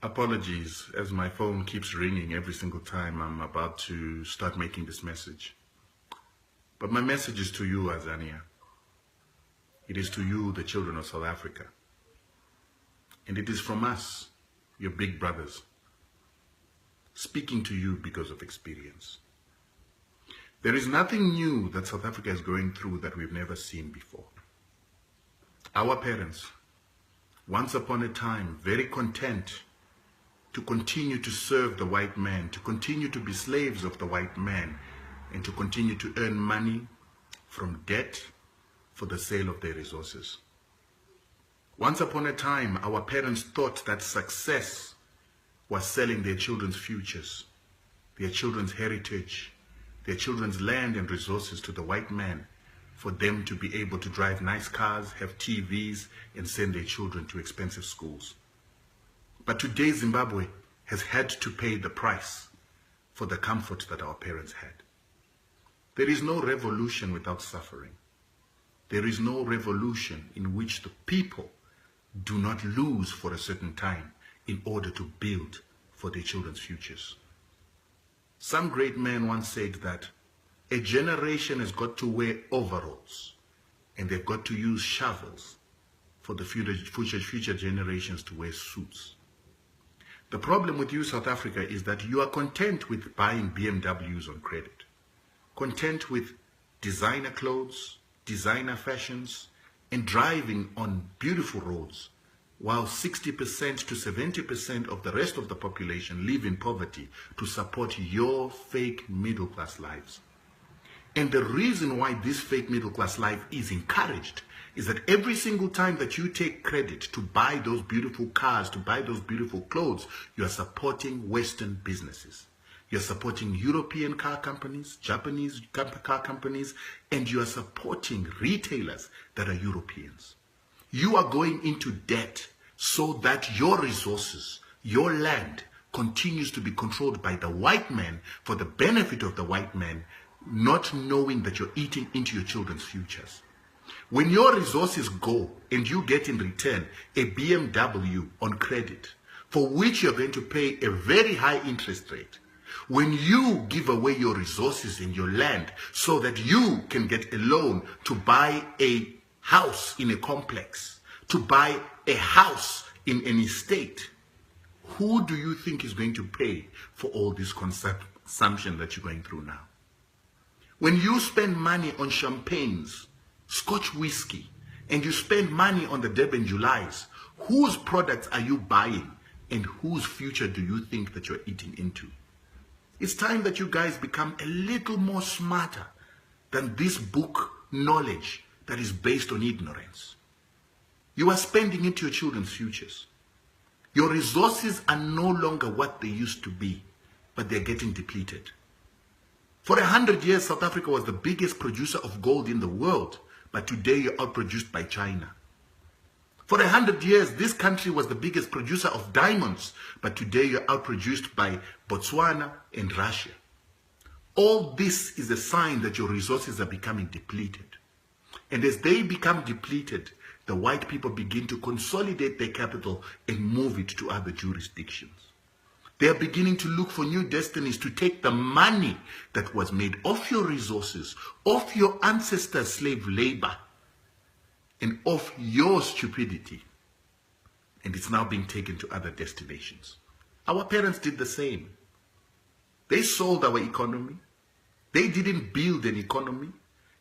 Apologies, as my phone keeps ringing every single time I'm about to start making this message. But my message is to you, Azania. It is to you, the children of South Africa. And it is from us, your big brothers, speaking to you because of experience. There is nothing new that South Africa is going through that we've never seen before. Our parents, once upon a time, very content to continue to serve the white man, to continue to be slaves of the white man, and to continue to earn money from debt for the sale of their resources. Once upon a time, our parents thought that success was selling their children's futures, their children's heritage, their children's land and resources to the white man for them to be able to drive nice cars, have TVs, and send their children to expensive schools. But today, Zimbabwe has had to pay the price for the comfort that our parents had. There is no revolution without suffering. There is no revolution in which the people do not lose for a certain time in order to build for their children's futures. Some great man once said that a generation has got to wear overalls and they've got to use shovels for the future generations to wear suits. The problem with you, South Africa, is that you are content with buying BMWs on credit, content with designer clothes, designer fashions, and driving on beautiful roads, while 60% to 70% of the rest of the population live in poverty to support your fake middle-class lives. And the reason why this fake middle-class life is encouraged is that every single time that you take credit to buy those beautiful cars, to buy those beautiful clothes, you are supporting Western businesses. You're supporting European car companies, Japanese car companies, and you are supporting retailers that are Europeans. You are going into debt so that your resources, your land, continues to be controlled by the white man for the benefit of the white man, not knowing that you're eating into your children's futures. When your resources go and you get in return a BMW on credit, for which you're going to pay a very high interest rate, when you give away your resources and your land so that you can get a loan to buy a house in a complex, to buy a house in an estate, who do you think is going to pay for all this consumption that you're going through now? When you spend money on champagnes, Scotch whiskey, and you spend money on the Durban Julys, whose products are you buying and whose future do you think that you're eating into? It's time that you guys become a little more smarter than this book knowledge that is based on ignorance. You are spending into your children's futures. Your resources are no longer what they used to be, but they're getting depleted. For 100 years, South Africa was the biggest producer of gold in the world, but today you're outproduced by China. For 100 years, this country was the biggest producer of diamonds, but today you're outproduced by Botswana and Russia. All this is a sign that your resources are becoming depleted. And as they become depleted, the white people begin to consolidate their capital and move it to other jurisdictions. They are beginning to look for new destinies to take the money that was made off your resources, off your ancestors' slave labor, and off your stupidity. And it's now being taken to other destinations. Our parents did the same. They sold our economy. They didn't build an economy.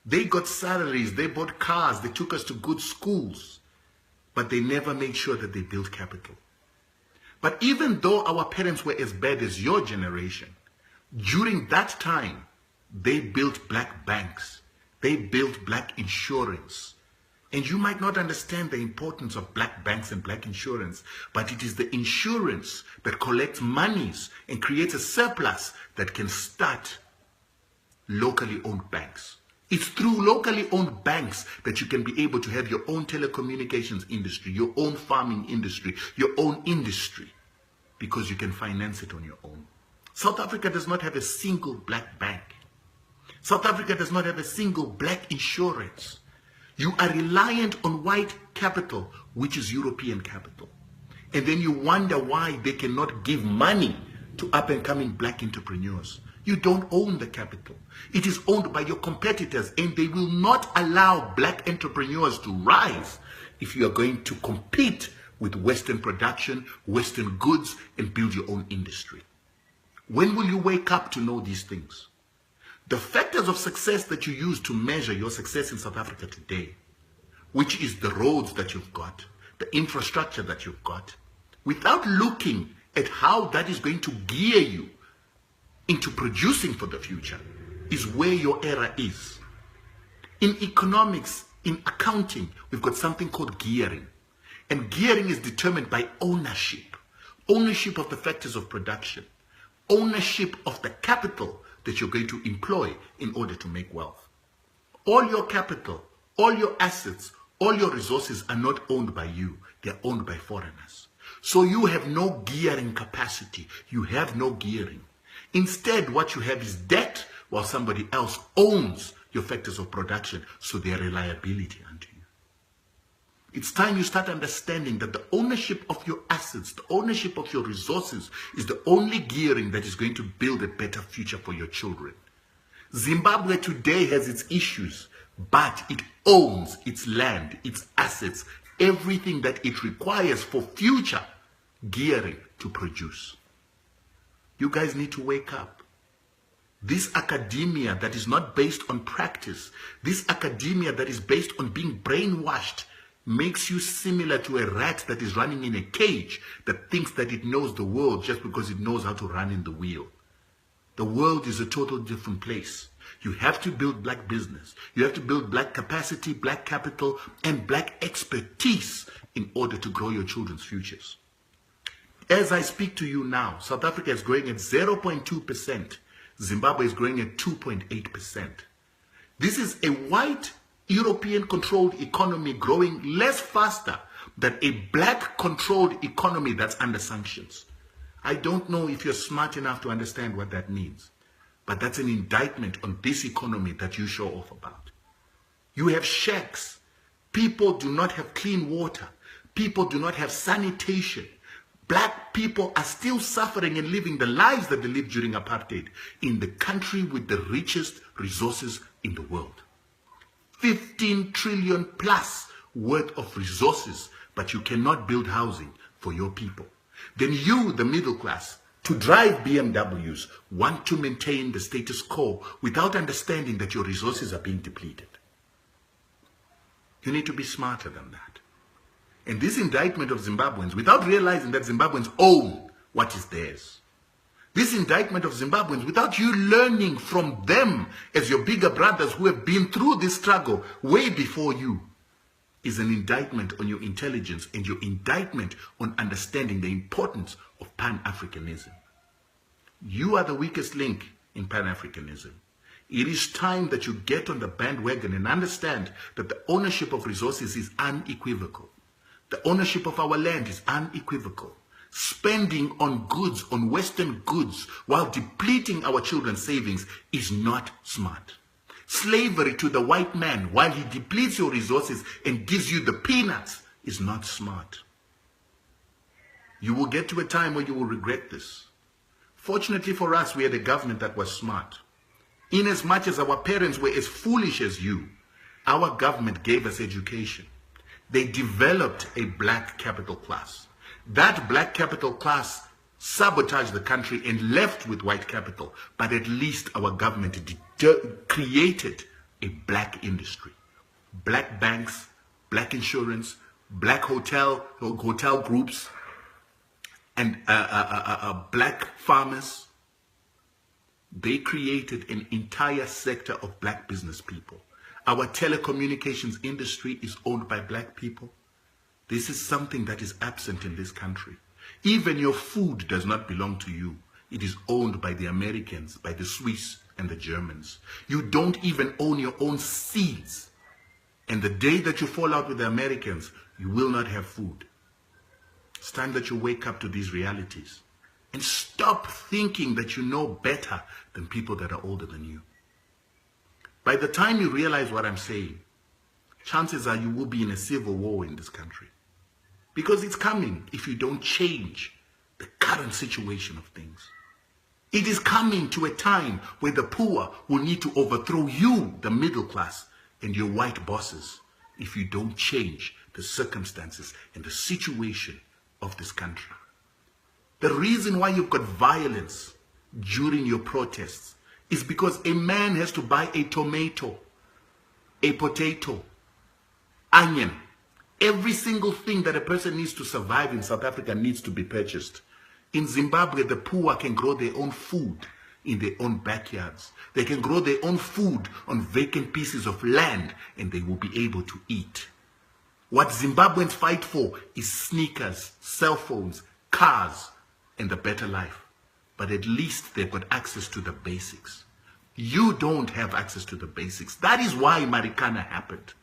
They got salaries, they bought cars, they took us to good schools, but they never made sure that they built capital. But even though our parents were as bad as your generation, during that time, they built black banks, they built black insurance. And you might not understand the importance of black banks and black insurance, but it is the insurance that collects monies and creates a surplus that can start locally owned banks. It's through locally owned banks that you can be able to have your own telecommunications industry, your own farming industry, your own industry, because you can finance it on your own. South Africa does not have a single black bank. South Africa does not have a single black insurance. You are reliant on white capital, which is European capital. And then you wonder why they cannot give money to up-and-coming black entrepreneurs. You don't own the capital. It is owned by your competitors, and they will not allow black entrepreneurs to rise if you are going to compete with Western production, Western goods, and build your own industry. When will you wake up to know these things? The factors of success that you use to measure your success in South Africa today, which is the roads that you've got, the infrastructure that you've got, without looking at how that is going to gear you into producing for the future, is where your error is. In economics, in accounting, we've got something called gearing. And gearing is determined by ownership. Ownership of the factors of production. Ownership of the capital that you're going to employ in order to make wealth. All your capital, all your assets, all your resources are not owned by you. They're owned by foreigners. So you have no gearing capacity. You have no gearing. Instead, what you have is debt, while somebody else owns your factors of production, so they are reliability unto you. It's time you start understanding that the ownership of your assets, the ownership of your resources is the only gearing that is going to build a better future for your children. Zimbabwe today has its issues, but it owns its land, its assets, everything that it requires for future gearing to produce. You guys need to wake up. This academia that is not based on practice, this academia that is based on being brainwashed, makes you similar to a rat that is running in a cage that thinks that it knows the world just because it knows how to run in the wheel. The world is a total different place. You have to build black business. You have to build black capacity, black capital, and black expertise in order to grow your children's futures. As I speak to you now, South Africa is growing at 0.2%. Zimbabwe is growing at 2.8%. This is a white European-controlled economy growing less faster than a black-controlled economy that's under sanctions. I don't know if you're smart enough to understand what that means, but that's an indictment on this economy that you show off about. You have shacks. People do not have clean water. People do not have sanitation. Black people are still suffering and living the lives that they lived during apartheid in the country with the richest resources in the world. 15 trillion plus worth of resources, but you cannot build housing for your people. Then you, the middle class, to drive BMWs, want to maintain the status quo without understanding that your resources are being depleted. You need to be smarter than that. And this indictment of Zimbabweans, without realizing that Zimbabweans own what is theirs. This indictment of Zimbabweans, without you learning from them as your bigger brothers who have been through this struggle way before you, is an indictment on your intelligence and your indictment on understanding the importance of Pan-Africanism. You are the weakest link in Pan-Africanism. It is time that you get on the bandwagon and understand that the ownership of resources is unequivocal. The ownership of our land is unequivocal. Spending on goods, on Western goods, while depleting our children's savings is not smart. Slavery to the white man while he depletes your resources and gives you the peanuts is not smart. You will get to a time where you will regret this. Fortunately for us, we had a government that was smart. In as much as our parents were as foolish as you, our government gave us education. They developed a black capital class. That black capital class sabotaged the country and left with white capital, but at least our government created a black industry. Black banks, black insurance, black hotel groups, and black farmers. They created an entire sector of black business people. Our telecommunications industry is owned by black people. This is something that is absent in this country. Even your food does not belong to you. It is owned by the Americans, by the Swiss and the Germans. You don't even own your own seeds. And the day that you fall out with the Americans, you will not have food. It's time that you wake up to these realities and stop thinking that you know better than people that are older than you. By the time you realize what I'm saying, chances are you will be in a civil war in this country. Because it's coming if you don't change the current situation of things. It is coming to a time where the poor will need to overthrow you, the middle class, and your white bosses if you don't change the circumstances and the situation of this country. The reason why you've got violence during your protests is because a man has to buy a tomato, a potato, onion. Every single thing that a person needs to survive in South Africa needs to be purchased. In Zimbabwe, the poor can grow their own food in their own backyards. They can grow their own food on vacant pieces of land and they will be able to eat. What Zimbabweans fight for is sneakers, cell phones, cars, and a better life. But at least they've got access to the basics. You don't have access to the basics. That is why Marikana happened.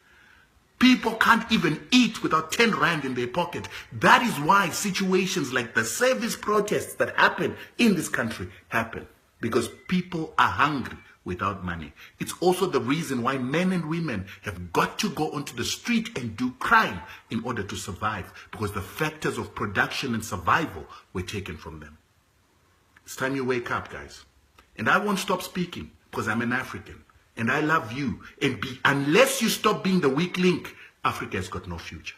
People can't even eat without 10 rand in their pocket. That is why situations like the service protests that happen in this country happen. Because people are hungry without money. It's also the reason why men and women have got to go onto the street and do crime in order to survive. Because the factors of production and survival were taken from them. It's time you wake up, guys. And I won't stop speaking because I'm an African. And I love you. And unless you stop being the weak link, Africa has got no future.